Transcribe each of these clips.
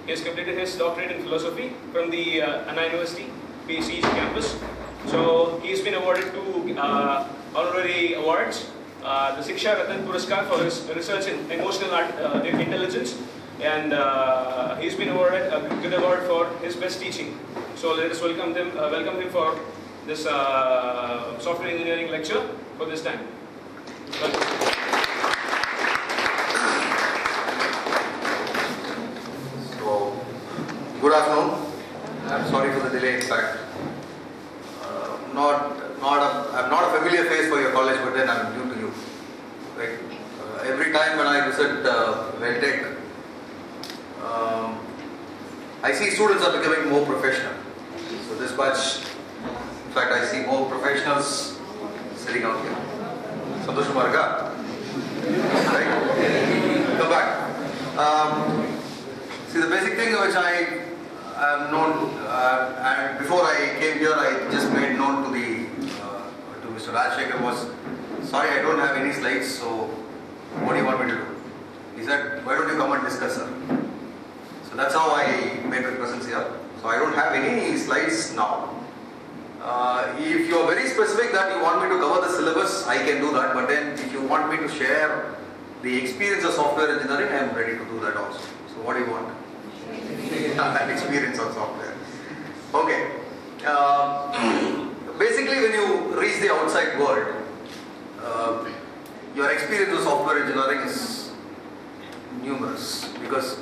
He has completed his doctorate in philosophy from the Anna University, PCG campus. So he's been awarded 2 honorary awards. The Shiksha Ratan Puraskar for his research in emotional intelligence, and he's been awarded a good award for his best teaching. So let us welcome him for this software engineering lecture for this time. So, good afternoon. I'm sorry for the delay. In fact, I'm not a familiar face for your college, but then I'm new to you. Right? Every time when I visit Welltech, I see students are becoming more professional. So this batch, in fact, I see more professionals sitting out here. Santosh Marga, right? Come back. See, the basic thing which I am known, and before I came here, I just made known to Mr. Rajshekhar was, sorry, I don't have any slides, so what do you want me to do? He said, why don't you come and discuss, sir? So that's how I made my presence here. So I don't have any slides now. If you are very specific that you want me to cover the syllabus, I can do that. But then if you want me to share the experience of software engineering, I am ready to do that also. So what do you want? That experience on software. Okay. Basically, when you reach the outside world, your experience with software engineering is numerous, because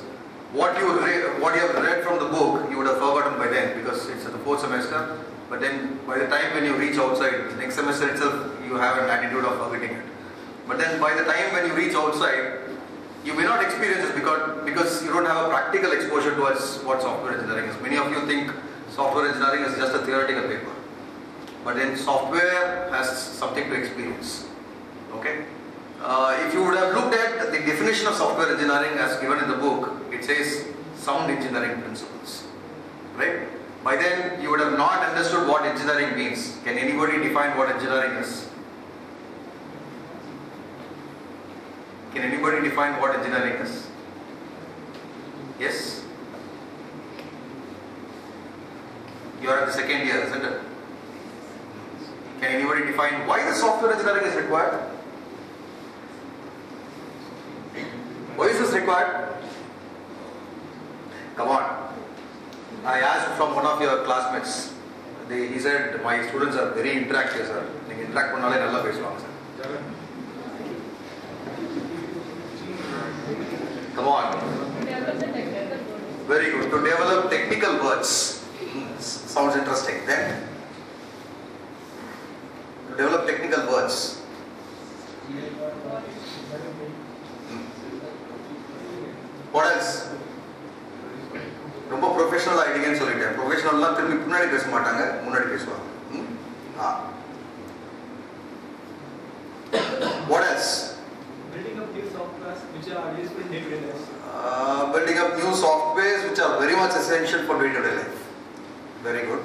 what you have read from the book you would have forgotten by then, because it's at the 4th semester. But then by the time when you reach outside, next semester itself, you have an attitude of forgetting it. But then by the time when you reach outside, you may not experience it because you don't have a practical exposure towards what software engineering is. Many of you think software engineering is just a theoretical paper. But then software has something to experience. Okay? If you would have looked at the definition of software engineering as given in the book, it says sound engineering principles. Right? By then, you would have not understood what engineering means. Can anybody define what engineering is? Can anybody define what engineering is? Yes? You are at the 2nd year, isn't it? Can anybody define why the software engineering is required? Why is this required? Come on. I asked from one of your classmates. He said, my students are very interactive, sir. They interact with nalla pesuvaanga, sir. Come on. Very good. To develop technical words. Sounds interesting. Then, to develop technical words. What else? ரொம்ப professional ஆகிட்டீங்கன்னு சொல்லிட்டேன். ப்ரொஃபஷனல்லாம் திரும்பி பின்னாடி பேச மாட்டாங்க, முன்னாடி பேசுவாங்க. What else? Building up new softwares which are useful in day-to-day life. Building up new softwares which are very much essential for day-to-day life. Very good.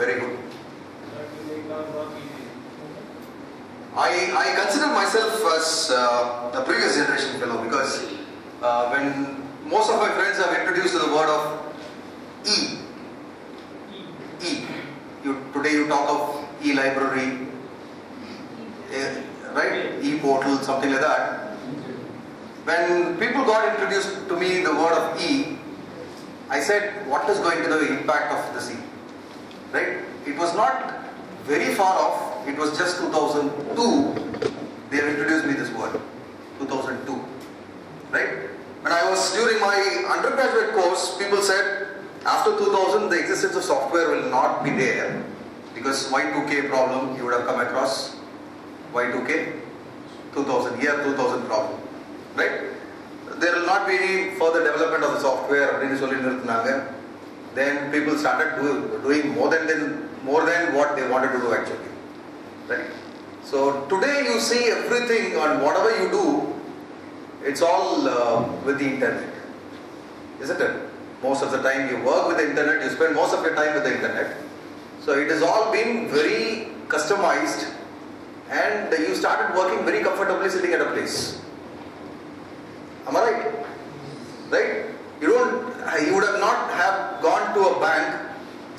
Very good. That will make our work easy. I consider myself as a previous generation fellow, because when most of my friends have introduced to the word of E. Today you talk of e-library, right? E-portal, something like that. When people got introduced to me the word of E, I said, what is going to be the impact of this E? Right? It was not very far off. It was just 2002. They have introduced me this word. 2002. Right? When I was during my undergraduate course, people said after 2000 the existence of software will not be there, because Y2K problem you would have come across. Y2K, 2000, year 2000 problem. Right? There will not be any further development of the software. Then people started doing more than what they wanted to do actually. Right? So today you see everything, and whatever you do, it's all with the internet, isn't it? Most of the time you work with the internet, you spend most of your time with the internet. So it has all been very customized, and you started working very comfortably sitting at a place. Am I right? right? You would have not have gone to a bank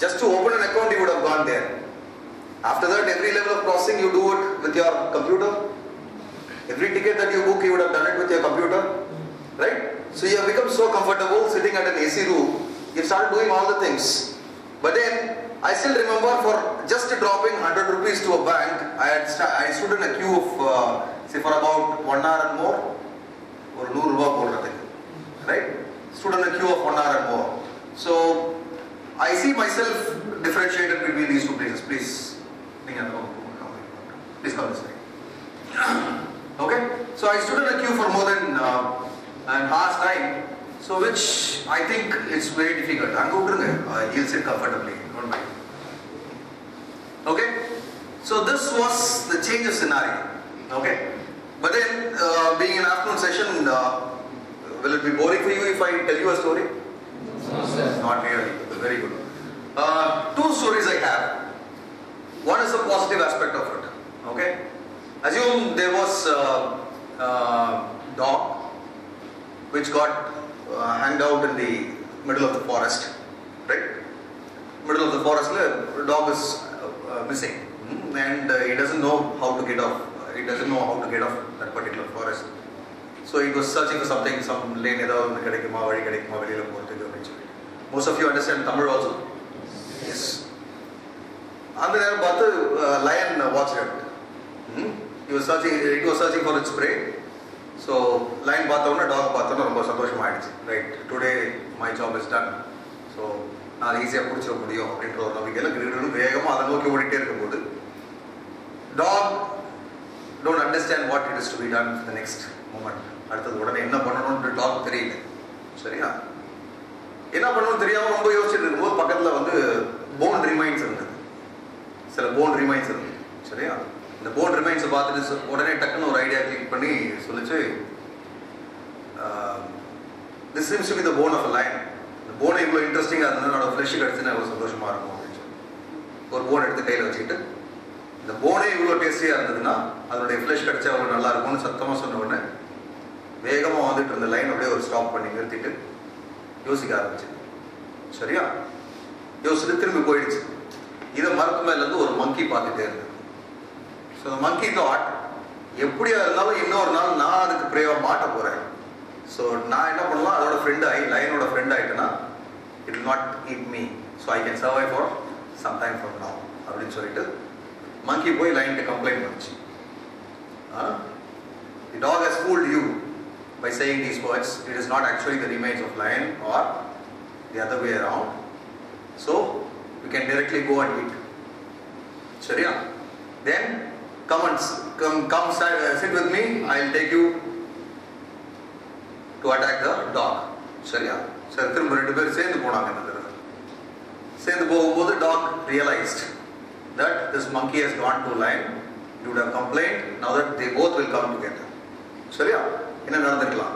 just to open an account. You would have gone there. After that, every level of processing you do it with your computer. Every ticket that you book, you would have done it with your computer, right? So you have become so comfortable sitting at an AC room. You started doing all the things. But then I still remember, for just dropping 100 rupees to a bank, I stood in a queue of say for about 1 hour and more, or 100 rupees, right? Stood in a queue of 1 hour and more. So I see myself differentiated between these two places. Please come this way. Okay, so I stood in a queue for more than an hour's time. So which I think it's very difficult. He'll sit comfortably, don't mind. Okay, so this was the change of scenario. Okay, but then being an afternoon session, will it be boring for you if I tell you a story? No, not really. Very good. Two stories I have. One is the positive aspect of it. Okay, assume there was a dog which got hanged out in the middle of the forest, right? Middle of the forest, the dog is missing, and he doesn't know how to get off. He doesn't know how to get off that particular forest. So he was searching for something, some lane, most of you understand Tamil also? Yes. And then lion watched it. It was searching for its prey. So lion பார்த்தவொடனே dog பார்த்தவொடனே ரொம்ப சந்தோஷமாயிடுச்சு. Right, today my job is done. So நான் ஈஸியா பிடிச்சிட முடியும் அப்படின்ற ஒரு நம்பிக்கையில கிரிக்கிட்டு வேகமா அதை நோக்கி ஓடிட்டே இருக்கும்போது dog don't understand what it is to be done for the next moment. அடுத்தது உடனே என்ன பண்ணணும்னு dog தெரியல. சரியா? என்ன பண்ணணும்னு தெரியாம ரொம்ப யோசிச்சுட்டு இருக்கும்போது பக்கத்துல வந்து bone remains இருந்தது. சில bone remains இருந்தது. சரியா? இந்த bone remains பார்த்துட்டு உடனே டக்குன்னு ஒரு ஐடியா கிளிக் பண்ணி சொல்லிச்சு, this seems to be the bone of a lion. இந்த bone இவ்வளோ இன்ட்ரெஸ்டிங்காக இருந்தது, என்னோட ஃப்ளஷ் கிடச்சுன்னா எவ்வளோ சந்தோஷமா இருக்கும் அப்படின்னு சொல்லி ஒரு bone எடுத்து கையில் வச்சுக்கிட்டு, இந்த போனே இவ்வளோ டேஸ்டியாக இருந்ததுன்னா அதனுடைய ஃப்ளஷ் கிடச்சா அவ்வளோ நல்லா இருக்கும்னு சத்தமாக சொன்ன உடனே வேகமாக வந்துட்டு இருந்த லைன் அப்படியே ஒரு ஸ்டாப் பண்ணி நிறுத்திட்டு யோசிக்க ஆரம்பிச்சு. சரியா? யோசிச்சுட்டு திரும்பி போயிடுச்சு. இதை மரத்து மேலேருந்து ஒரு மங்கி பார்த்துட்டே இருந்தது. ஸோ the monkey thought, எப்படியா இருந்தாலும் இன்னொரு நாள் நான் அதுக்கு பிரேவாக மாட்ட போகிறேன். ஸோ நான் என்ன பண்ணலாம், அதோட ஃப்ரெண்ட் ஆகி லைனோட ஃப்ரெண்ட் ஆகிட்டேன்னா it will not eat me, so I can survive for some time from now அப்படின்னு சொல்லிட்டு monkey போய் லைனுக்கு கம்ப்ளைண்ட் பண்ணிச்சு. The dog has fooled you by saying these words. It is not actually the remains of lion or the other way around. So you can directly go and eat. Sharia? Then come sit with me. I will take you to attack the dog. Sharia? சரி, திரும்ப ரெண்டு பேர் சேர்ந்து போனாங்க. சேர்ந்து போகும்போது dog realized that this monkey has gone to lion. You would have complained. Now that they both will come together. சரியா? என்ன நடந்துக்கலாம்?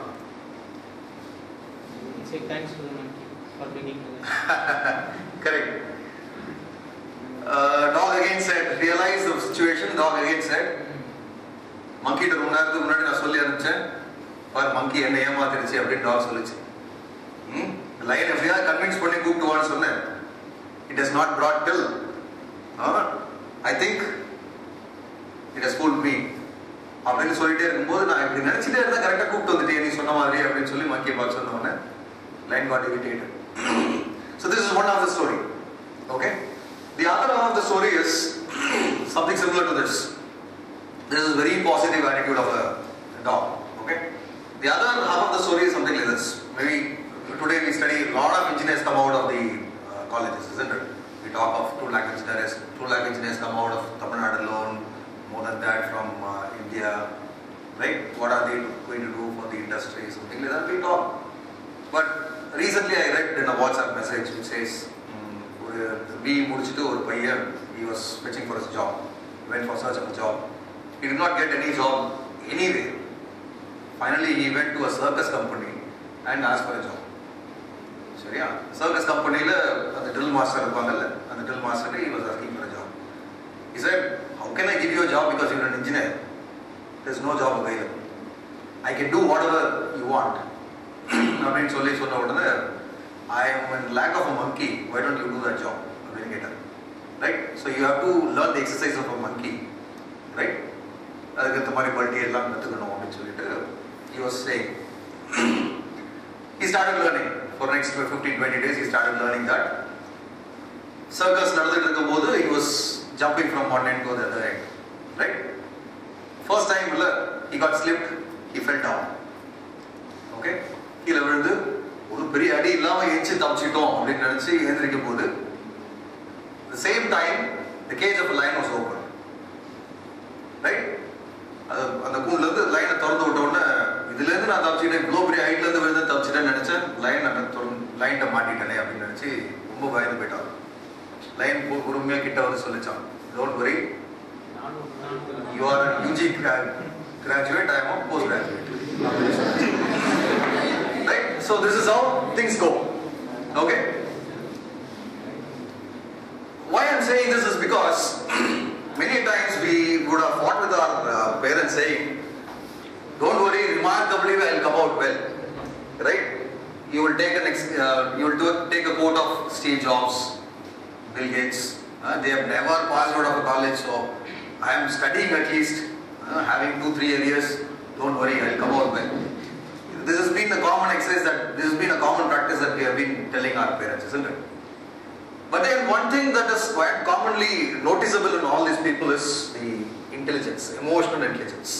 Say thanks to the monkey for bringing me. Correct. Dog again said, realize the situation. Dog again said, monkey கிட்ட ரொம்ப நேரத்துக்கு முன்னாடி நான் சொல்லி அனுப்பிச்சேன், பார் monkey என்ன ஏமாத்திருச்சு அப்படின்னு dog சொல்லுச்சு. லைன் எப்படியா கன்வின்ஸ் பண்ணி கூப்பிட்டு வான்னு சொன்னேன். It has not brought till. I think it has fooled me அப்படின்னு சொல்லிட்டே இருக்கும்போது நான் இப்படி நினைச்சிட்டே இருந்தா கரெக்டாக கூப்பிட்டு வந்துட்டேன் நீ சொன்ன மாதிரி அப்படின்னு சொல்லி மங்கியை பார்த்து சொன்ன உடனே line got irritated. So this is one of the story. Okay, the other one of the story is something similar to this. This is very positive attitude of a dog. Okay, the other half of the story is something like this. Maybe today we study a lot of engineers come out of the colleges, isn't it? We talk of 2 lakh engineers. 2 lakh engineers come out of Tamil Nadu alone. More than that from India, right? What are they going to do for the industry? Something like that we talk. But recently I read in a WhatsApp message which says, "We mudichittu or paiyan, he was fetching for his job. Went for search of a job. He did not get any job anywhere. Finally he went to a circus company and asked for a job." சரியா? Circus company la அந்த drill master இருப்பாங்கல்ல, அந்த drill master he was asking for a job. He said, "How can I give you a job because you're an engineer? There's no job available. I can do whatever you want." அப்படின்னு சொல்லி சொன்ன உடனே I am in lack of a monkey, why don't you do that job அப்படின்னு கேட்டார். Right. So you have to learn the exercise of a monkey, right. அதுக்கு இந்த மாதிரி பல்ட்டி எல்லாம் கற்றுக்கணும் அப்படின்னு சொல்லிட்டு he was saying. He started learning for next 15-20 days. He started learning that. Circus நடந்துட்டு இருக்கும்போது he was jumping from one end to the other end, right. First time he got slipped, he fell down. Okay, கீழே விழுந்து ஒரு பெரிய அடி இல்லாம ஏஞ்சி தப்பிச்சிட்டோம் அப்படின்னு நினைச்சு எழுந்திருக்கும் போது the same time the cage of a lion was open, right. அது அந்த கூண்டுல இருந்து லைனை திறந்து விட்ட உடனே இதுல இருந்து நான் தப்பிச்சிட்டேன், இவ்வளோ பெரிய ஹைட்ல இருந்து விழுந்து தப்பிச்சிட்டேன்னு நினைச்சேன், லைன்ட்ட மாட்டிட்டேனே அப்படின்னு நினைச்சு ரொம்ப பயந்து போயிட்டான். லைன் பொறுமையா கிட்ட வந்து சொல்லிச்சான், don't worry, you are a UG graduate, I am a postgraduate. Right? So this is how things go. Okay? Why I am saying this is because many times we would have fought with our parents saying, don't worry, remarkably I will come out well. Right? You will take take a quote of Steve Jobs, Bill Gates. They have never passed out of a college, so I am studying at least, having 2-3 areas. Don't worry, I will come out well. This has been a common exercise this has been a common practice that we have been telling our parents, isn't it? But then one thing that is quite commonly noticeable in all these people is the intelligence, emotional intelligence,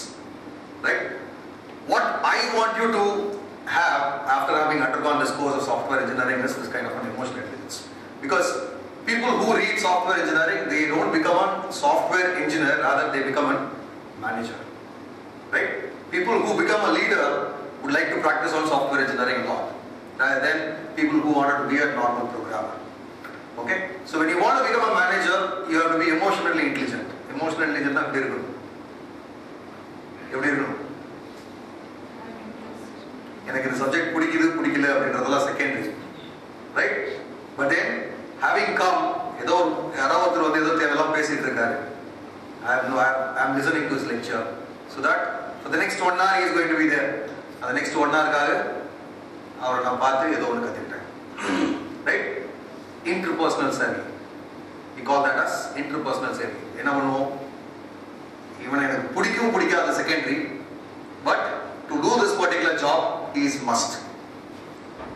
right? What I want you to have after having undergone this course of software engineering is this kind of an emotional intelligence. Because people who read software engineering, they don't become a software engineer, rather they become a manager, right? People who become a leader would like to practice on software engineering a lot, rather than people who wanted to be a normal programmer. Okay? So when you want to become a manager, you have to be emotionally intelligent. Emotional intelligent na எப்படி இருக்கணும்? எப்படி இருக்கணும்? எனக்கு இந்த subject பிடிக்கல அப்படின்றதெல்லாம் secondary, right. But then having come, ஏதோ யாராவது ஒருத்தர் வந்து ஏதோ தேவையெல்லாம் பேசிட்டு இருக்காரு, I am listening to his lecture, so that for the next 1 hour he is going to be there. அந்த next 1 hourக்காக அவரை நான் பார்த்து ஏதோ ஒன்று கற்றுக்கிட்டேன், right. Interpersonal savvy, we call that as interpersonal savvy. என்ன பண்ணுவோம், இவனை எனக்கு பிடிக்காத secondary, but to do this particular job he is must.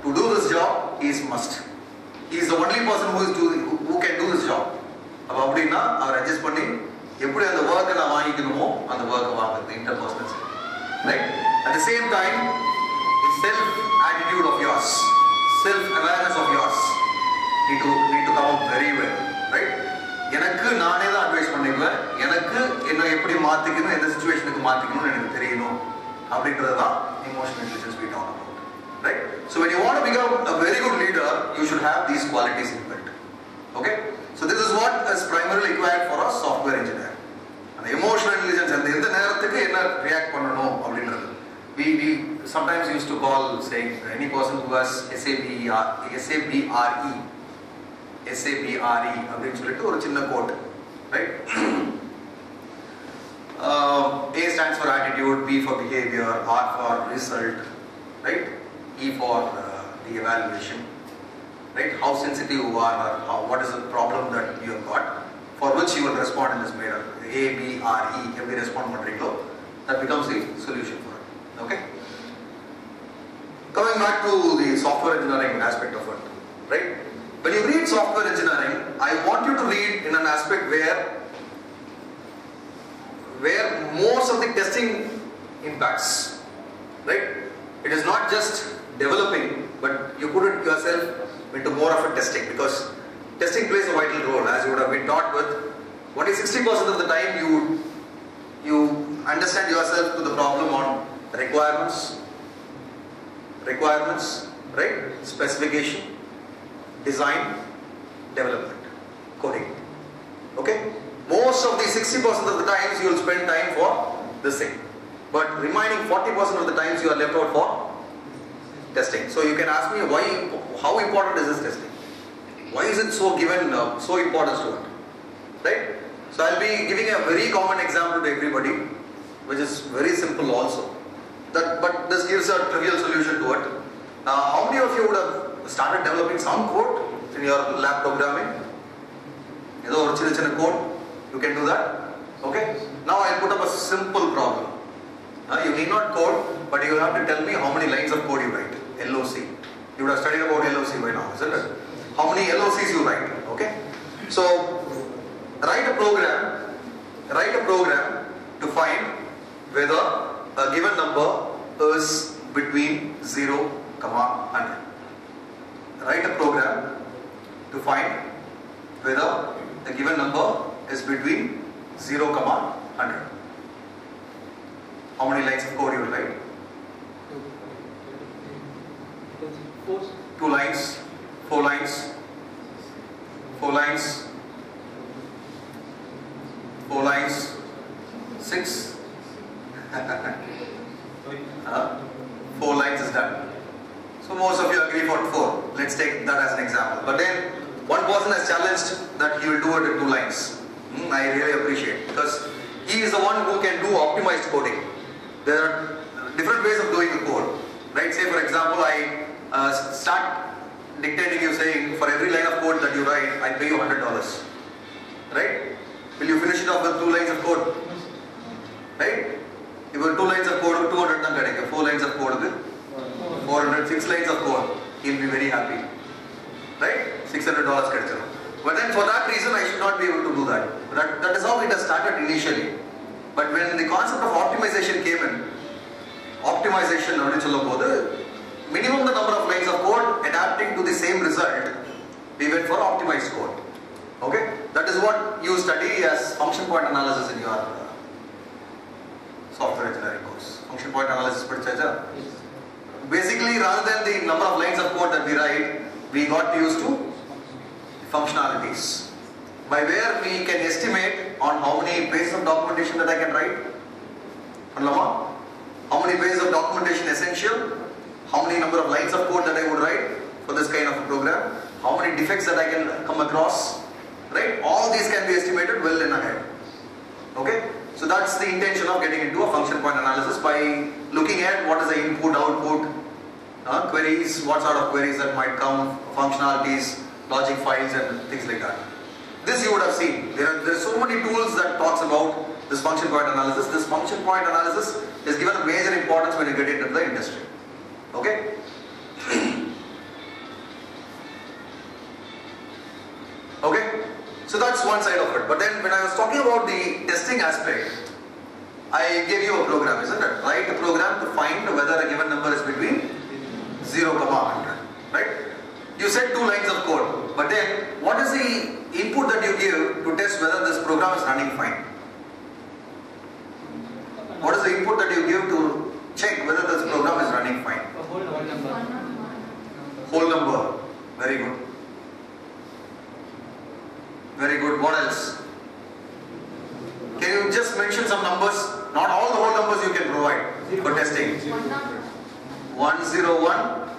To do this job he is must. He is the only person who can do this job. அப்ப அப்படின்னா அவர் adjust பண்ணி எப்படி அந்த ஒர்க்கை நான் வாங்கிக்கணுமோ அந்த ஒர்க்கை வாங்குறது interpersonal savvy, right. At the same time, self attitude of yours, self awareness of yours need to come out very well, right. எனக்கு நானே தான் அட்வைஸ் பண்ணிக்குவேன், எனக்கு என்ன எப்படி மாத்திக்கணும், எந்த சிச்சுவேஷனுக்கு மாத்திக்கணும்னு எனக்கு தெரியணும் அப்படின்றது தான் emotional intelligence we talk about, right. So when you want to become a very good leader, you should have these qualities inbuilt. Okay, so this is what is primarily required for a software engineer. And the emotional intelligence and எந்த நேரத்துக்கு என்ன react பண்ணணும் அப்படின்றது we sometimes used to call, saying any person who has SABRE அப்படின்னு சொல்லிட்டு ஒரு சின்ன code, right. A stands for attitude, B for behavior, R for result, right, E for the evaluation, right. How sensitive you are, or what is the problem that you have got, for which you will respond in this manner. A, B, R, E, எப்படி respond பண்றீங்களோ that becomes the solution for it. Okay. Coming back to the software engineering aspect of it, right. When you read software engineering, I want you to read in an aspect where most of the testing impacts, right. It is not just developing, but you put it yourself into more of a testing, because testing plays a vital role, as you would have been taught with. Only 60% of the time you understand yourself to the problem on requirements, right, specification, design, development, coding. Okay, most of the 60% of the times you will spend time for this thing, but remaining 40% of the times you are left out for testing. So you can ask me, how important is this testing? Why is it so important to it, right? So I'll be giving a very common example to everybody, which is very simple also, but this gives a trivial solution to it. How many of you would have started developing some code in your lab programming? Code, you can do that. Okay? Now I'll put up a simple problem. You need not code, but you have to tell me how many lines of code you write. LOC. You would have studied about LOC by now, isn't it? How many LOCs you write? Okay? So write a program to find whether a given number is between 0, 100. Write a program to find whether a given number is between 0, 100. How many lines of code you will write? 2 lines, 4 lines, 4 lines, 4 lines, 6. 4 lines is done. So most of you agree for 4. Let's take that as an example. But then one person has challenged that he will do it in 2 lines. I really appreciate, because he is the one who can do optimized coding. There are different ways of doing the code. Right? Say for example, I start dictating you saying, for every line of code that you write, I pay you $100. Right? Will you finish it off with 2 lines of code? Right? If you have 2 lines of code, 200, 4 lines of code, 400, 6 lines of code, he'll be very happy. Right? $600. But then for that reason, I should not be able to do that. That is how it has started initially. But when the concept of optimization came in, optimization, minimum the number of lines of code adapting to the same result, we went for optimized code. Okay? That is what you study as function point analysis in your software engineering course. Function point analysis. Basically, rather than the number of lines of code that we write, we got used to functionalities, by where we can estimate on how many pages of documentation that I can write. How many pages of documentation essential, how many number of lines of code that I would write for this kind of a program, how many defects that I can come across, right? All these can be estimated well in ahead. Okay? So that's the intention of getting into a function point analysis, by looking at what is the input, output, queries, what sort of queries that might come, functionalities, logic files and things like that. This you would have seen. There are so many tools that talks about this function point analysis. This function point analysis is given a major importance when you get into the industry. Okay? Okay? So that's one side of it. But then when I was talking about the testing aspect, I gave you a program, isn't it? Write a program to find whether a given number is between 0, 100. Right? You said 2 lines of code, but then what is the input that you give to test whether this program is running fine? What is the input that you give to check whether this program is running fine? A whole number. Whole number. Very good. Very good. What else? Can you just mention some numbers? Not all the whole numbers you can provide for testing. 101.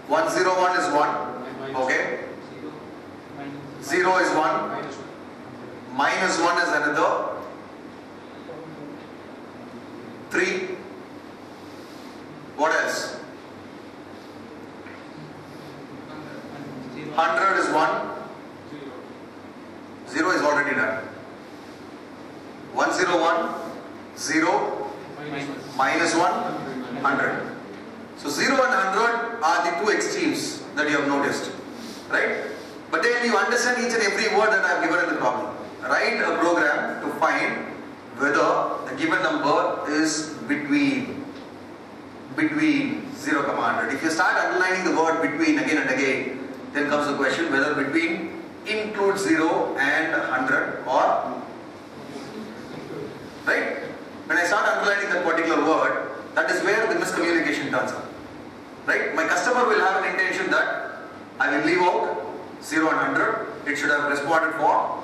101 is 1. Okay. 0 is 1. Minus 1 is another. 3. What else? 100 is 1. 0 is already done. 101, 0, minus 1, 100. So 0 and 100 are the 2 extremes that you have noticed, right? But then you understand each and every word that I have given in the problem. Write a program to find whether the given number is between 0, 100. If you start underlining the word between again and again, then comes the question whether between includes 0 and 100 or, right? When I start underlining that particular word, that is where the miscommunication turns up, right? My customer will have an intention that I will leave out 0 and 100. It should have responded for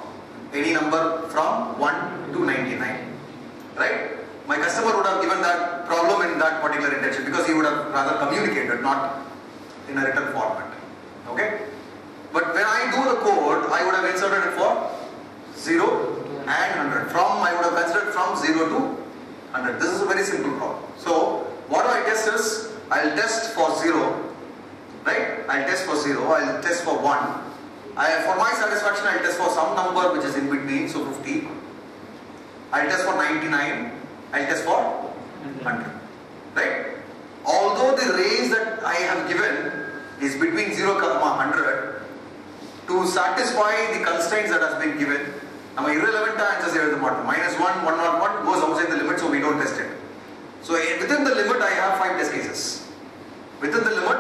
any number from 1 to 99, right? My customer would have given that problem in that particular intention because he would have rather communicated, not in a written format, okay? But when I do the code, I would have inserted it for 0 and 100. I would have considered from 0 to 100. This is a very simple problem. So, what do I test is, I'll test for 0 I'll test for 0, I'll test for 1. For my satisfaction, I'll test for some number which is in between, so 50. I'll test for 99, I'll test for 100. Right? Although the range that I have given is between 0, 100, to satisfy the constraints that has been given, our irrelevant answers here the model. -1, 101 goes outside the limit, so we don't test it. So within the limit, I have 5 test cases. Within the limit,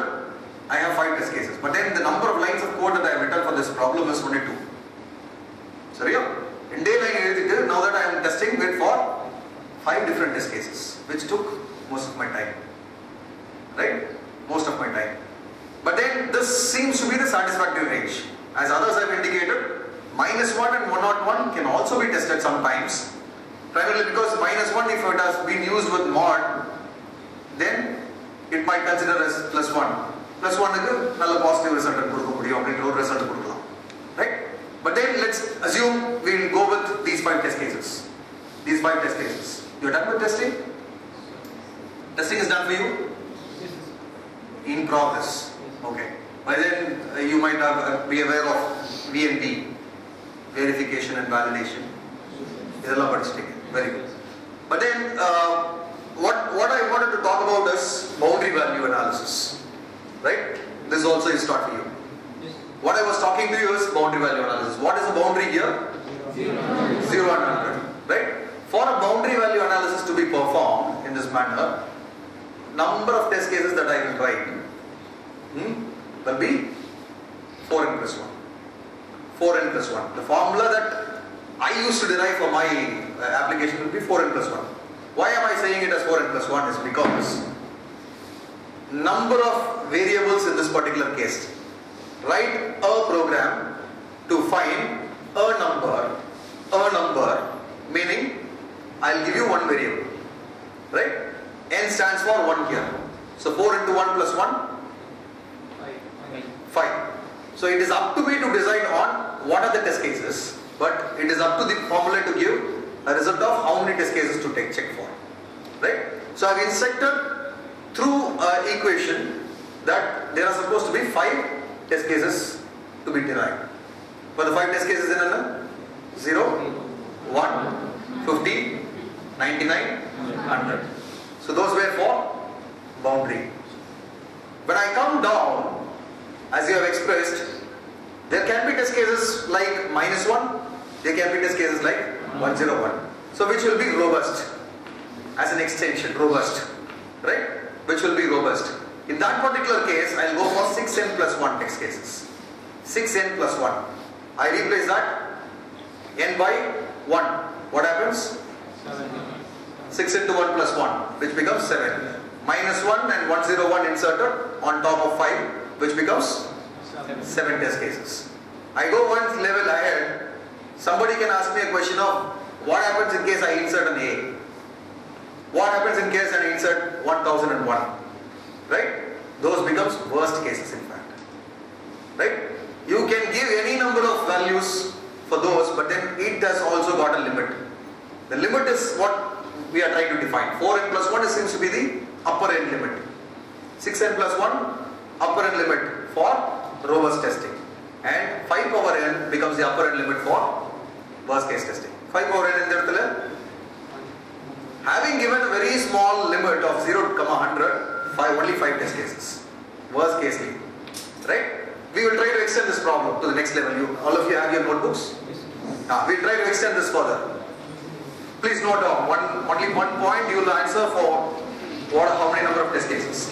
I have 5 test cases. But then the number of lines of code that I have written for this problem is only 2. Sorry? In dayline, now that I am testing it for 5 different test cases, which took most of my time. Right? Most of my time. But then this seems to be the satisfactory range. As others have indicated, -1 and 101 can also be tested sometimes. Primarily because -1, if it has been used with mod, then it might consider as +1. +1 is a positive result, right? But then let's assume we will go with these 5 test cases. These 5 test cases. You are done with testing? Testing is done for you? In progress. Okay. By then you might have, be aware of VNV, verification and validation. Very good. But then what I wanted to talk about is boundary value analysis. Right? This also is taught for you. What I was talking to you is boundary value analysis. What is the boundary here? 0 and 100. Right? For a boundary value analysis to be performed in this manner, number of test cases that I will write will be 4n plus 1. 4n plus 1. The formula that I used to derive for my application will be 4n plus 1. Why am I saying it as 4n plus 1 is because number of variables in this particular case. Write a program to find a number, meaning I'll give you one variable. Right? N stands for 1 here. So 4 into 1 plus 1? 5. So it is up to me to decide on what are the test cases, but it is up to the formula to give a result of how many test cases to check for. Right? So I have instructed through an equation that there are supposed to be 5 test cases to be derived. For the 5 test cases in 0, 1, 50, 99, 100. So those were for boundary. When I come down, as you have expressed, there can be test cases like -1, there can be test cases like 101. So which will be robust as an extension, robust, right? Which will be robust. In that particular case, I will go for 6n plus 1 test cases. 6n plus 1. I replace that n by 1. What happens? 6 into 1 plus 1, which becomes 7. -1 and 101 inserted on top of 5, which becomes 7 test cases. I go one level ahead. Somebody can ask me a question of what happens in case I insert an A? What happens in case I insert 1001? Right? Those becomes worst cases in fact. Right? You can give any number of values for those, but then it has also got a limit. The limit is what we are trying to define. 4n plus 1 seems to be the upper end limit. 6n plus 1 upper end limit for robust testing. And 5 power n becomes the upper end limit for worst case testing. 5 power n in the having given a very small limit of 0, 100, only 5 test cases. Worst case limit. Right? We will try to extend this problem to the next level. All of you have your notebooks? We will try to extend this further. Please note down, only one point you will answer for how many number of test cases.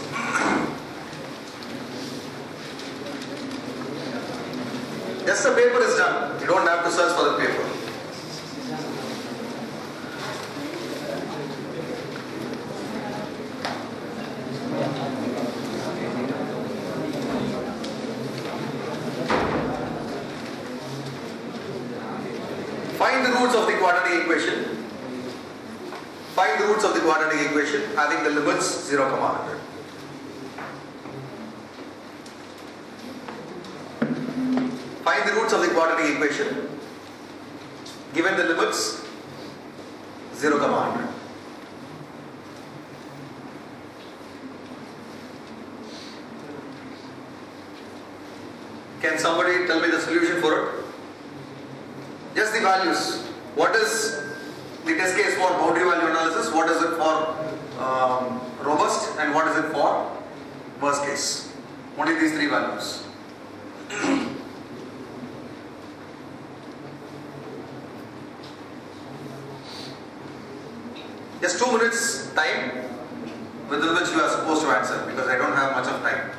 Just the paper is done. You don't have to search for the paper. Find the roots of the quadratic equation. Find the roots of the quadratic equation having the limits 0, 100. Find the roots of the quadratic equation given the limits 0, 100. Can somebody tell me the solution for it? Just the values. What is the test case for boundary value analysis? What is it for robust? And what is it for worst case? Only these three values. Just 2 minutes time within which you are supposed to answer, because I don't have much of time.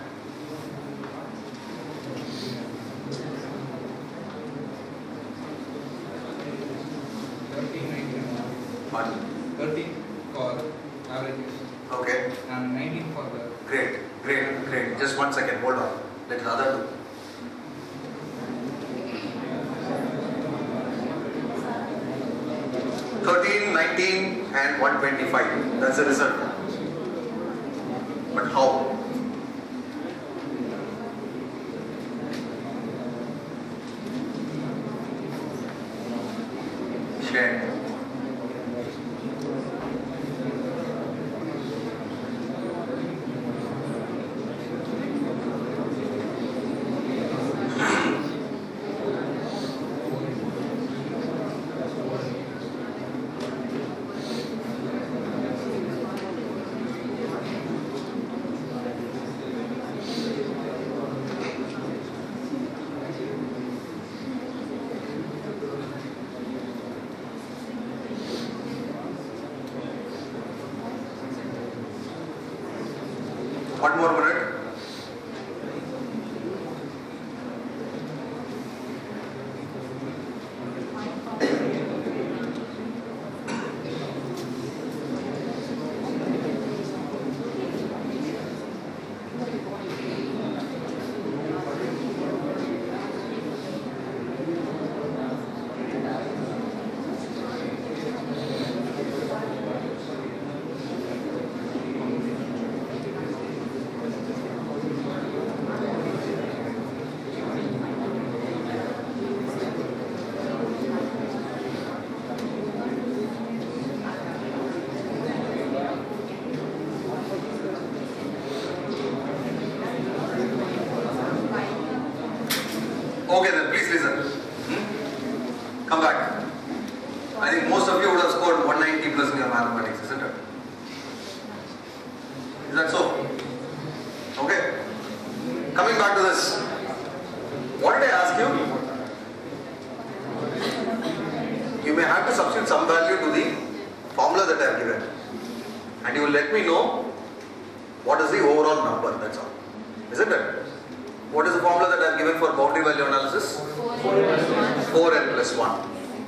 What? 13 for averages Okay. and 19 for the Great. Just 1 second, hold on. Let the other do. $13, 19 and 125. That's the result. But how? Share. One more minute. Okay then, please listen. Come back. I think most of you would have scored 190 plus in your mathematics, isn't it? Is that so? Okay. Coming back to this. What did I ask you? You may have to substitute some value to the formula that I have given. And you will let me know what is the overall number, that's all. Isn't it? What is the formula that I have given for boundary value analysis? 4n plus 1.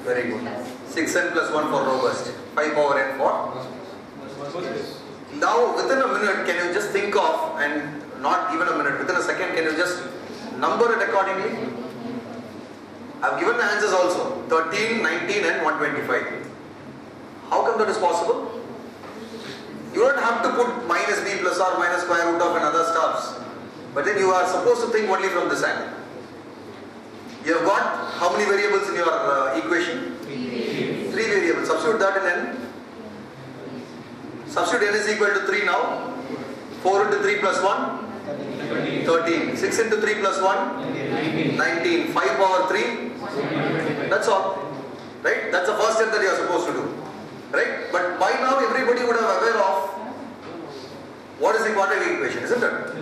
Very good. 6n plus 1 for robust. 5 power n for? Now within a minute can you just think of, and not even a minute, within a second can you just number it accordingly? I have given the answers also. 13, 19 and 125. How come that is possible? You don't have to put minus b plus or minus square root of and other stuffs. But then you are supposed to think only from this angle. You have got how many variables in your equation? 3 variables. Substitute that in n. Substitute n is equal to 3 now. 4 into 3 plus 1? 13. 6 into 3 plus 1? 19. 5 power 3? That's all. Right? That's the first step that you are supposed to do. Right? But by now everybody would have aware of what is the quadratic equation, isn't it?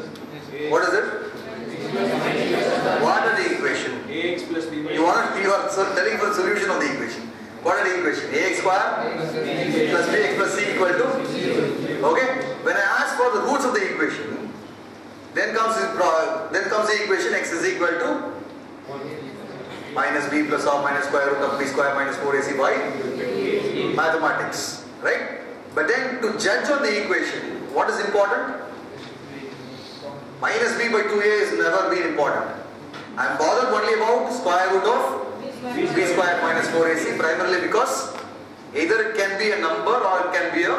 What is it? Quadratic equation. Ax plus b. You are telling for the solution of the equation. Quadratic equation. Ax square plus bx plus c equal to 0. Okay? When I ask for the roots of the equation, then comes the equation x is equal to minus b plus or minus square root of b square minus 4ac by mathematics. Right? But then to judge on the equation, what is important? Minus b by 2a has never been important. I am bothered only about square root of b square minus 4ac, primarily because either it can be a number or it can be a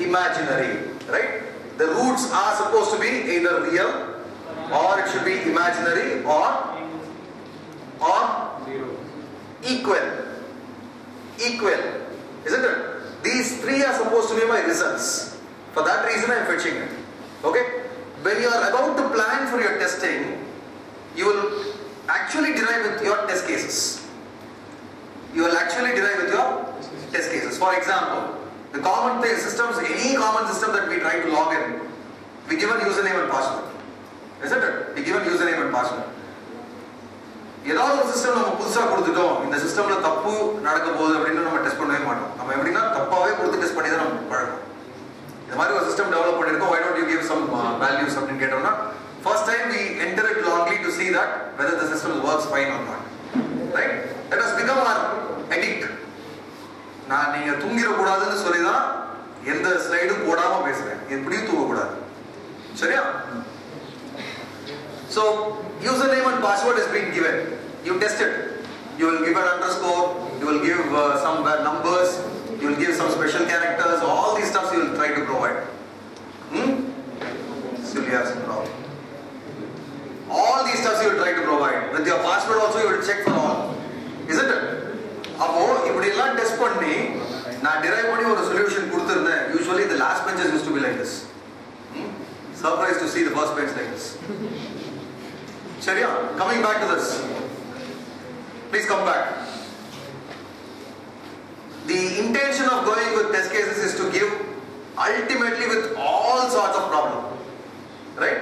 imaginary. Right? The roots are supposed to be either real or it should be imaginary or equal. Isn't it? These three are supposed to be my results. For that reason I am fetching it. Okay? When you are about to plan for your testing, you will actually derive with your test cases. You will actually derive with your test cases. For example, the common systems, any common system that we try to log in, we give a username and password. Isn't it? We give a username and password. ஏதாவது ஒரு system நம்ம புதுசாக கொடுத்துட்டோம், இந்த சிஸ்டம்ல தப்பு நடக்க போகுது அப்படின்னு நம்ம டெஸ்ட் பண்ணவே மாட்டோம். நம்ம எப்படின்னா தப்பாவே கொடுத்து டெஸ்ட் பண்ணி தான் நம்ம பழகும். இந்த மாதிரி ஒரு சிஸ்டம் டெவலப் பண்ணிருக்கோம், why don't you give some values அப்படின்னு கேட்டோம்னா, first time we enter it logly to see that whether the system works fine or not. Right? Let us become our addict. நான் நீங்க தூங்கிட கூடாதுன்னு சொல்லி தான் எந்த ஸ்லைடும் போடாம பேசுறேன். எப்படியும் தூங்க கூடாது. சரியா? So username and password is being given. You test it. You will give an underscore. You will give some numbers. You will give some special characters. All these stuff you will try to provide. Still you have some problem. All these stuff you will try to provide. With your password also you will check for all. Isn't it? அப்போ இப்படி எல்லாம் test பண்ணி நான் derive பண்ணி ஒரு solution கொடுத்திருந்தேன். Usually the last benches used to be like this. Surprised to see the first bench like this. Sharia, coming back to this. Please come back. The intention of going with test cases is to give ultimately with all sorts of problem. Right?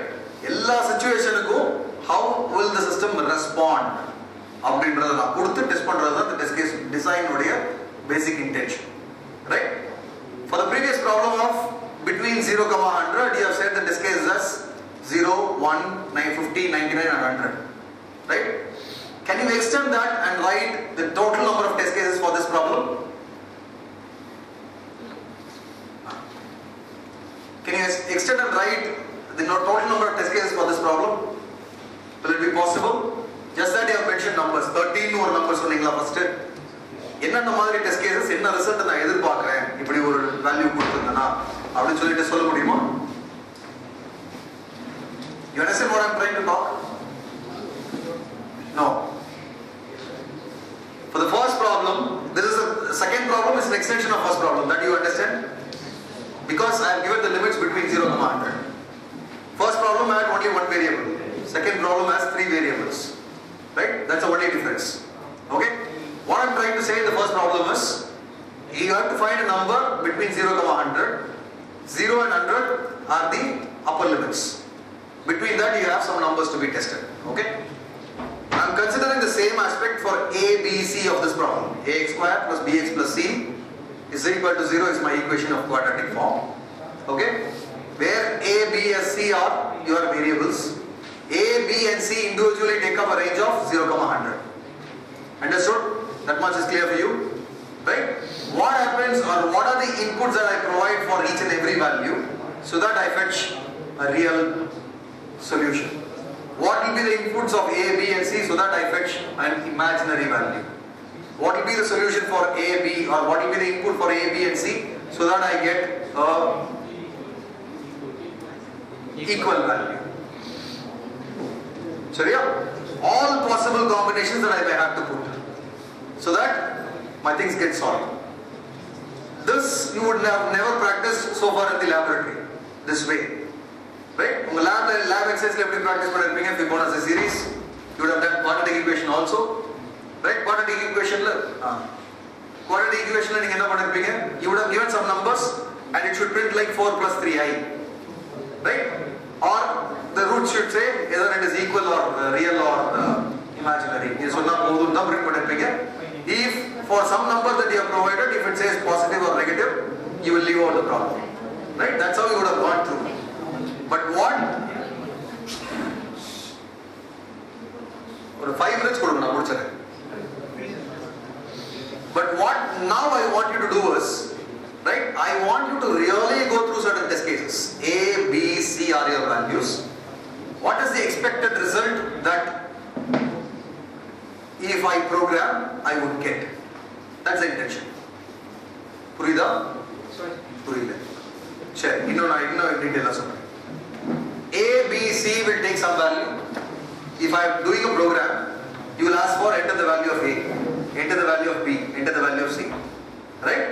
எல்லா சிச்சுவேஷனுக்கும் how will the system respond அப்படின்றத நான் கொடுத்து test பண்றது தான் the test case design உடைய basic intention. Right? For the previous problem of between 0, 100, you have said the test case is as 0, 1, 50, 99 and 100. Right? Can you extend that and write the total number of test cases for this problem? Can you extend and write the total number of test cases for this problem? Will it be possible? Just that you have mentioned numbers. 13 ஒரு number சொன்னீங்களா first? என்னென்ன மாதிரி test cases, என்ன result நான் எதிர்பார்க்கிறேன் இப்படி ஒரு value கொடுத்திருந்தேனா அப்படின்னு சொல்லிட்டு சொல்ல முடியுமா? You understand what I am trying to talk? No. For the first problem, this is the second problem is an extension of first problem. That you understand? Because I have given the limits between 0, 100. First problem had only one variable. Second problem has 3 variables. Right? That's the only difference. Okay? What I am trying to say in the first problem is, you have to find a number between 0, 100. 0 and 100 are the upper limits. Between that you have some numbers to be tested. Okay? I am considering the same aspect for A, B, C of this problem. Ax square plus bx plus c is equal to 0 is my equation of quadratic form. Okay? Where A, B and C are your variables. A, B and C individually take up a range of 0, 100. Understood? That much is clear for you? Right? What happens or what are the inputs that I provide for each and every value so that I fetch a real solution? What will be the inputs of A, B and C so that I fetch an imaginary value? What will be the solution for A, B, or what will be the input for A, B and C so that I get a equal value? So yeah, all possible combinations that I may have to put so that my things get solved. This you would have never practiced so far in the laboratory this way. Right? உங்க lab exercise எப்படி practice பண்ணிருப்பீங்க Fibonacci series. You would have done quadratic equation also. Right? Quadratic equation நீங்க என்ன பண்ணிருப்பீங்க? You would have given some numbers and it should print like 4 plus 3i. Right? Or the root should say either it is equal or real or imaginary. இது சொன்னா போதும் தான் print பண்ணிருப்பீங்க. If for some number that you have provided, if it says positive or negative, you will leave out the problem. Right? That's how you would have gone through. But what? For 5 minutes, na mudicharen. But what now I want you to do is, right? I want you to really go through certain test cases. A, B, C are your values. What is the expected result that if I program, I would get? That's the intention. Purida? Purida. Sure. Inno detail asana. A, B, C will take some value. If I am doing a program, you will ask for enter the value of A, enter the value of B, enter the value of C. Right?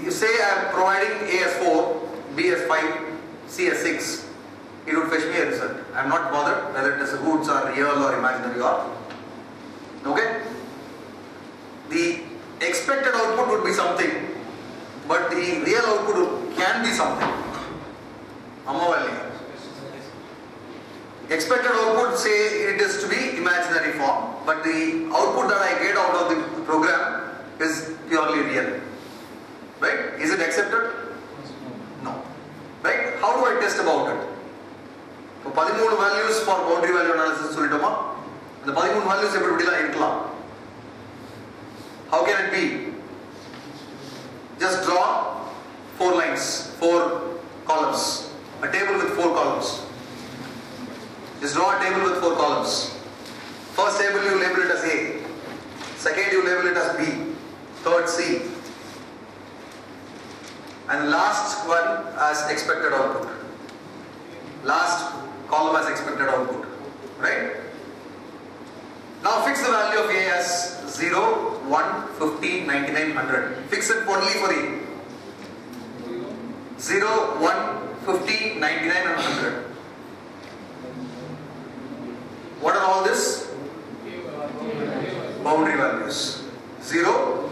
You say I am providing A as 4, B as 5, C as 6. It would fetch me a result. I am not bothered whether it is roots or real or imaginary or. Okay? The expected output would be something, but the real output can be something. Amavalli. Expected output, say it is to be imaginary form, but the output that I get out of the program is purely real. Right? Is it accepted? No. Right? How do I test about it? So 13 values for boundary value analysis solitoma. The 13 values everybody irkalam. How can it be? Just draw 4 lines, 4 columns, a table with 4 columns. Just draw a table with 4 columns. First table you label it as A, second you label it as B, third C, and last one as expected output. Last column as expected output. Right? Now fix the value of A as 0, 1, 50, 99, 100. Fix it only for A. 0, 1, 50, 99 and 100. What are all this? Boundary values. 0,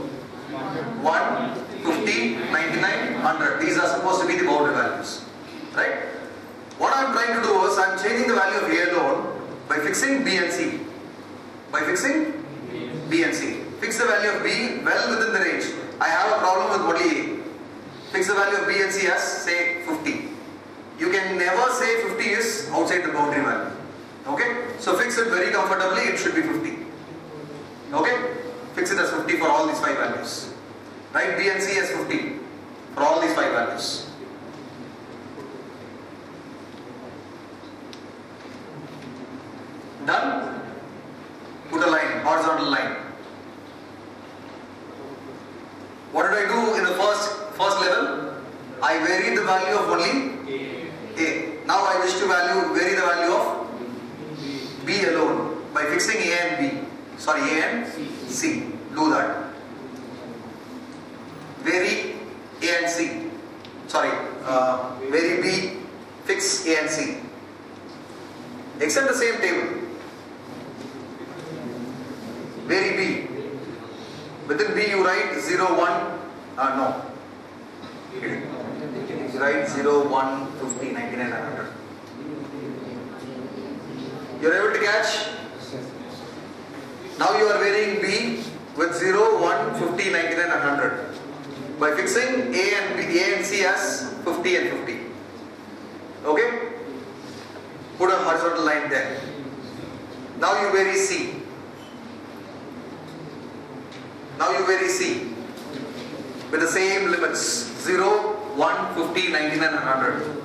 1, 50, 99, 100. These are supposed to be the boundary values. Right? What I am trying to do is I am changing the value of A alone by fixing B and C. By fixing B and C. Fix the value of B well within the range. I have a problem with only A. Fix the value of B and C as say 50. You can never say 50 is outside the boundary value. Okay? So fix it very comfortably, it should be 50. Okay? Fix it as 50 for all these 5 values. Right? B and C as 50 for all these 5 values. Done? Put a line, horizontal line. What did I do in the first level? I varied the value of only A. Now I wish to vary the value of B alone by fixing A and B. Sorry, A and C. Do that. Vary A and C. Sorry, vary B, fix A and C. Extend the same table. Vary B. Within B you write 0, 1, no. You write 0, 1, 50, 99 and 100. You are able to catch? Now you are varying B with 0, 1, 50, 99 and 100 by fixing A and C as 50 and 50. Okay? Put a horizontal line there. Now you vary C. Now you vary C with the same limits 0, 1, 50, 99 and 100.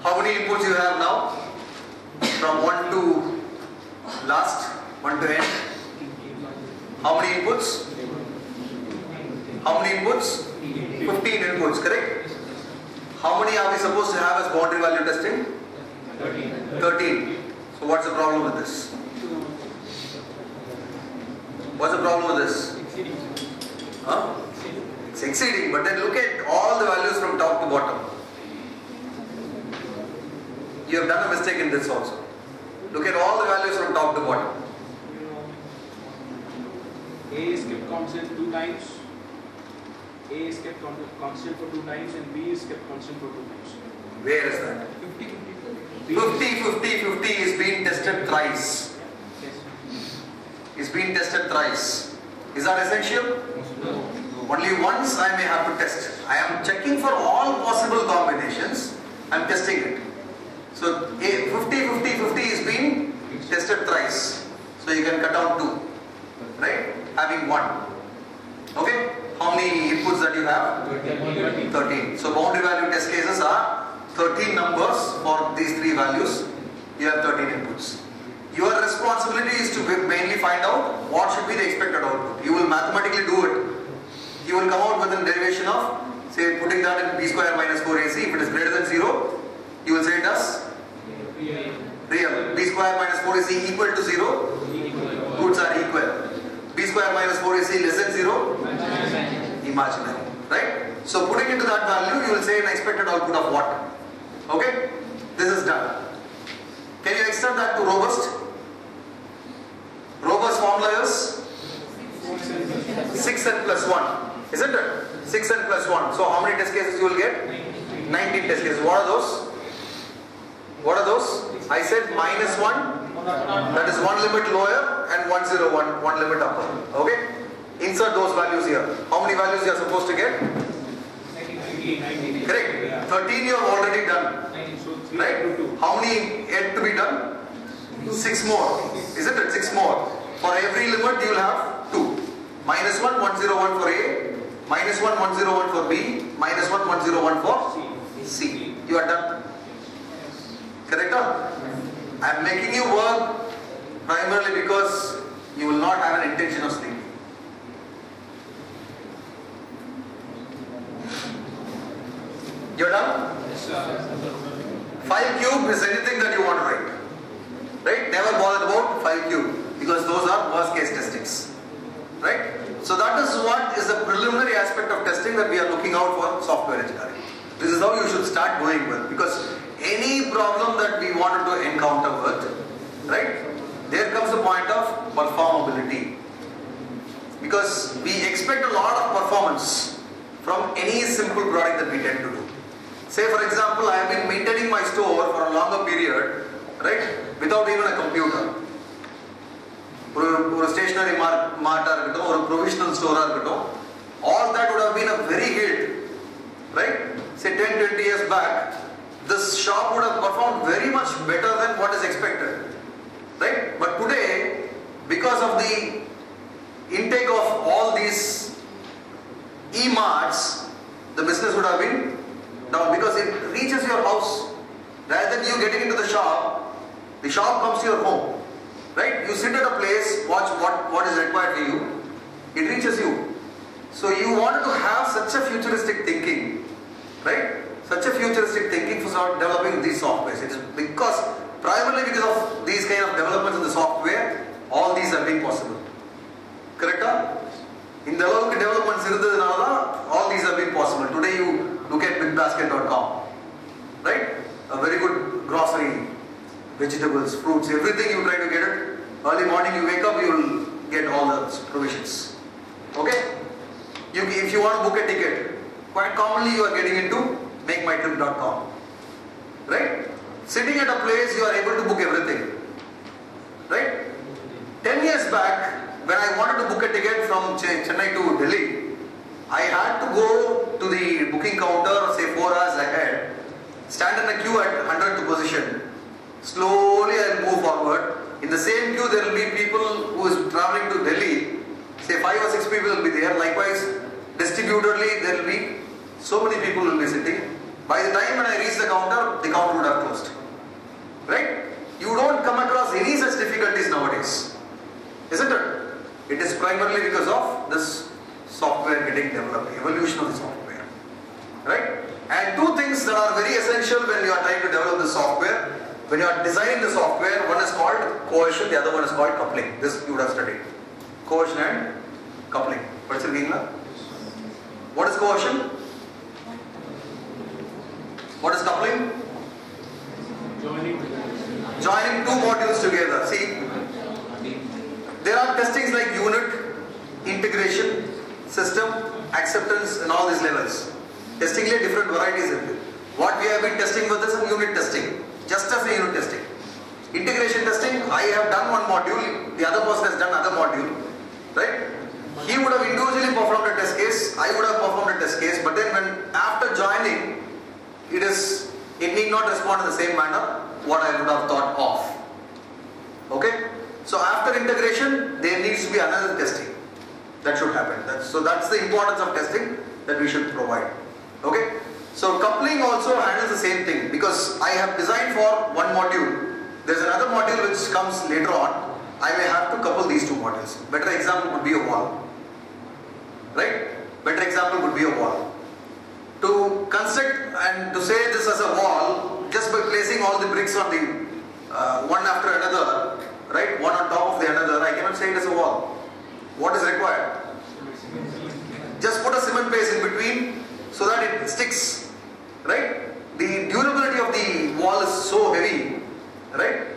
How many inputs you have now? From 1 to last, 1 to end. How many inputs? How many inputs? 15 inputs, correct? How many are we supposed to have as boundary value testing? 13. So what's the problem with this? What's the problem with this? Huh? It's exceeding, but then look at all the values from top to bottom. You have done a mistake in this also. Look at all the values from top to bottom. A is kept constant 2 times. A is kept constant for 2 times and B is kept constant for 2 times. Where is that? 50, 50, 50 is being tested thrice. Yes. Is being tested thrice. Is that essential? No. Only once I may have to test. I am checking for all possible combinations. I am testing it. So 50, 50, 50 is being tested thrice. So you can cut out 2. Right? Having 1. Okay? How many inputs that you have? 13. So boundary value test cases are 13 numbers for these 3 values. You have 13 inputs. Your responsibility is to mainly find out what should be the expected output. You will mathematically do it. You will come out with a derivation of, say, putting that in b square minus 4ac. If it is greater than 0, you will say it as real. B square square minus 4ac equal to 0? Goods are equal. B square minus 4ac less than 0? Imaginary. Right? So putting into that value, you will say an expected output of what? Okay? This is done. Can you extend that to robust? Robust formula is 6n plus 1. Isn't it? 6n plus 1. So how many test cases you will get? 19 test cases. What are those? What are those? I said minus 1. That is one limit lower and 101, one limit upper. Okay? Insert those values here. How many values you are supposed to get? 19. Correct. 13 you have already done. Right? How many yet to be done? 6 more. Isn't it? 6 more. For every limit you will have 2. Minus 1, 101 for A. Minus 1, 101 for B. Minus 1, 101 for C. You are done. Correct? I am making you work primarily because you will not have an intention of sleeping. You're done? 5 cube is anything that you want to write. Right? Never bother about 5 cube because those are worst case testings. Right? So that is what is the preliminary aspect of testing that we are looking out for software engineering. This is how you should start going with, because any problem that we wanted to encounter with, right? There comes the point of performability. Because we expect a lot of performance from any simple product that we tend to do. Say for example, I have been maintaining my store for a longer period, right? Without even a computer. Or a stationary mart or a provisional store, all that would have been a very hit, right? Say 10-20 years back, this shop would have performed very much better than what is expected, right? But today, because of the intake of all these e-marts, the business would have been down because it reaches your house. Rather than you getting into the shop comes to your home. Right? You sit at a place, watch what is required for you, it reaches you. So you wanted to have such a futuristic thinking, right? Such a futuristic thinking for developing these softwares. It is primarily because of these kind of developments in the software, all these have been possible. Correct? In the developments, all these have been possible. Today you look at bigbasket.com, right? A very good grocery, vegetables, fruits, everything you try to get it. Early morning you wake up, you will get all the provisions. Okay? If you want to book a ticket, quite commonly you are getting into makemytrip.com. Right? Sitting at a place you are able to book everything. Right? 10 years back, when I wanted to book a ticket from Chennai to Delhi, I had to go to the booking counter, say 4 hours ahead, stand in a queue at 100th position. Slowly I will move forward. In the same queue there will be people who is traveling to Delhi. Say 5 or 6 people will be there. Likewise, distributedly there will be so many people will be sitting. By the time when I reach the counter would have closed. Right? You don't come across any such difficulties nowadays. Isn't it? It is primarily because of this software getting developed, evolution of the software. Right? And 2 things that are very essential when you are trying to develop the software. When you are designing the software, one is called coercion, the other one is called coupling. This you would have studied. Coercion and coupling. What's it mean? What is coercion? What is coupling? Joining 2 modules together. See, there are testings like unit, integration, system, acceptance and all these levels. Testing like different varieties of it. What we have been testing with is a unit testing. Just as a unit testing. Integration testing, I have done one module, the other person has done another module, right? He would have individually performed a test case, I would have performed a test case, but then when after joining, it need not respond in the same manner what I would have thought of. Okay? So after integration, there needs to be another testing that should happen. So that's the importance of testing that we should provide. Okay? So coupling also handles the same thing, because I have designed for one module. There's another module which comes later on. I may have to couple these 2 modules. Better example would be a wall. Right? Better example would be a wall. To construct and to say this as a wall, just by placing all the bricks on the one after another, right? One on top of the another, I cannot say it as a wall. What is required? Just put a cement base in between so that it sticks, right? The durability of the wall is so heavy, right?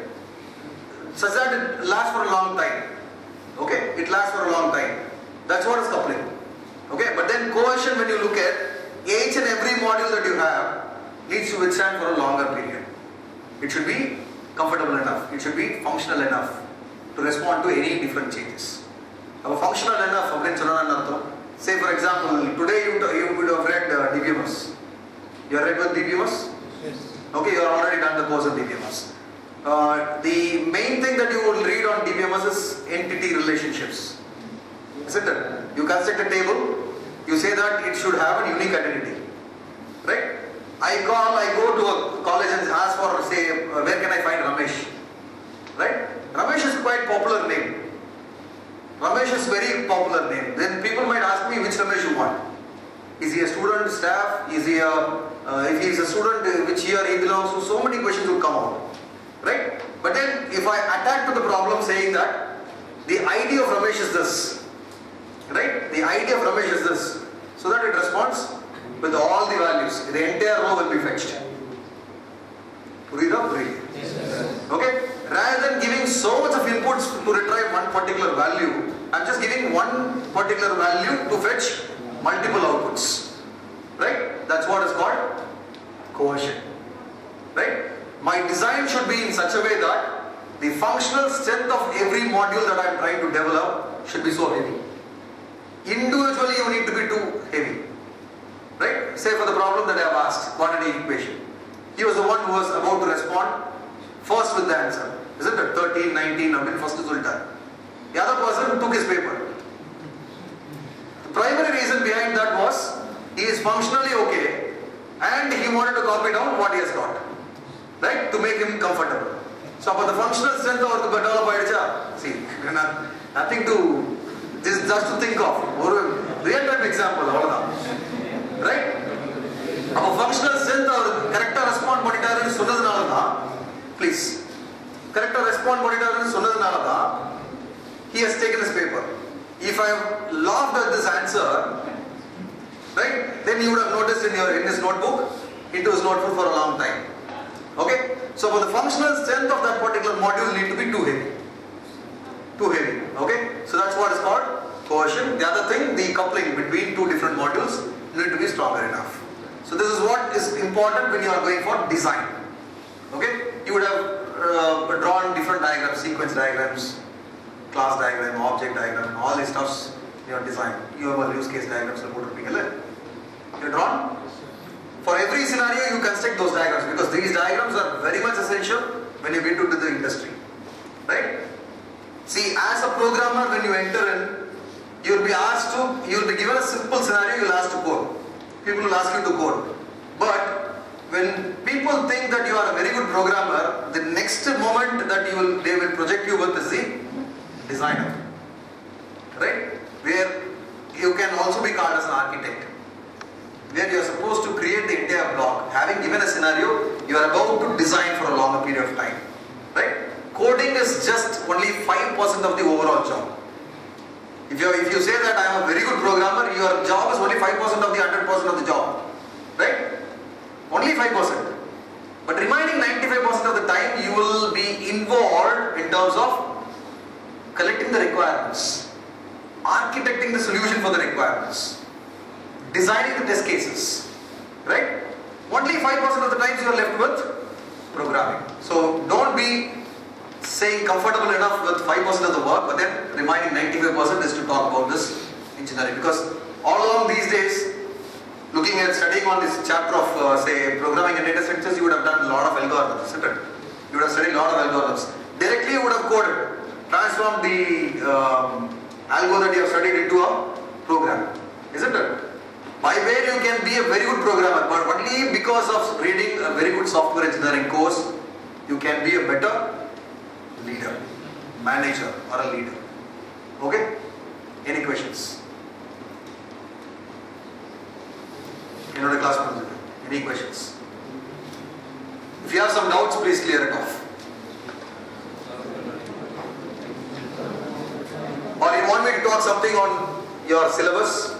Such that it lasts for a long time. Okay? It lasts for a long time. That's what is coupling. Okay? But then cohesion, when you look at each and every module that you have, needs to withstand for a longer period. It should be comfortable enough. It should be functional enough to respond to any different changes. Now, functional enough, say for example, today you would have read DBMS. You are read with DBMS? Yes. Okay, you are already done the course of DBMS. The main thing that you will read on DBMS is entity relationships. Isn't it? You construct a table, you say that it should have a unique identity. Right? I go to a college and ask for, say, where can I find Ramesh? Right? Ramesh is quite popular name. Ramesh is very popular name. Then people might ask me which Ramesh you want. Is he a student, staff? Is he if he is a student, which year he belongs to? So many questions will come out. Right? But then if I attack to the problem saying that the ID of Ramesh is this. Right? The ID of Ramesh is this. So that it responds with all the values. The entire row will be fetched. Okay? Rather than giving so much of inputs to retrieve one particular value, I am just giving one particular value to fetch multiple outputs. Right? That's what is called cohesion. Right? My design should be in such a way that the functional strength of every module that I am trying to develop should be so heavy. Individually you need to be too heavy. Right? Say for the problem that I have asked, quantity equation. He was the one who was about to respond first with the answer. Isn't it? 13, 19, I mean first result. The other person took his paper. The primary reason behind that was he is functionally okay and he wanted to copy down what he has got. Right? To make him comfortable. So for the functional strength of the developer, see, nothing to just to think of. Real time example. Right? Our functional strength or character response monitor is please. Character response monitor is he has taken his paper. If I have laughed at this answer, right, then you would have noticed in his notebook, it was notebook for a long time. Okay? So for the functional strength of that particular module need to be too heavy. Too heavy. Okay? So that's what is called cohesion. The other thing, the coupling between two different modules need to be stronger enough. So this is what is important when you are going for design. Okay? You would have drawn different diagrams, sequence diagrams, class diagram, object diagram, all these stuffs in your design. You have a use case diagrams. You drawn? For every scenario you construct those diagrams because these diagrams are very much essential when you get into the industry. Right? See, as a programmer when you enter in, you will be given a simple scenario, you will ask to code. People will ask you to code. But when people think that you are a very good programmer, the next moment that they will project you with is the designer. Right? Where you can also be called as an architect. Where you are supposed to create the entire block. Having given a scenario, you are about to design for a longer period of time. Right? Coding is just only 5% of the overall job. If you say that I am a very good programmer, your job is only 5% of the 100% of the job. Right? Only 5%. But remaining 95% of the time you will be involved in terms of collecting the requirements, architecting the solution for the requirements, designing the test cases. Right? Only 5% of the times you are left with programming. So don't be saying comfortable enough with 5% of the work, but then remaining 95% is to talk about this engineering. Because all along these days, studying on this chapter of say programming and data structures, you would have done a lot of algorithms, isn't it? You would have studied a lot of algorithms. Directly you would have coded, transformed the algo that you have studied into a program, isn't it? By where you can be a very good programmer, but only because of reading a very good software engineering course, you can be a better leader, manager or a leader. Okay? Any questions? Any questions? If you have some doubts, please clear it off. taught something on your syllabus.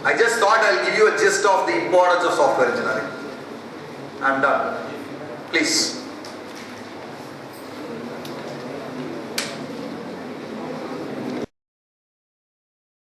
I just thought I'll give you a gist of the importance of software engineering. I'm done. Please.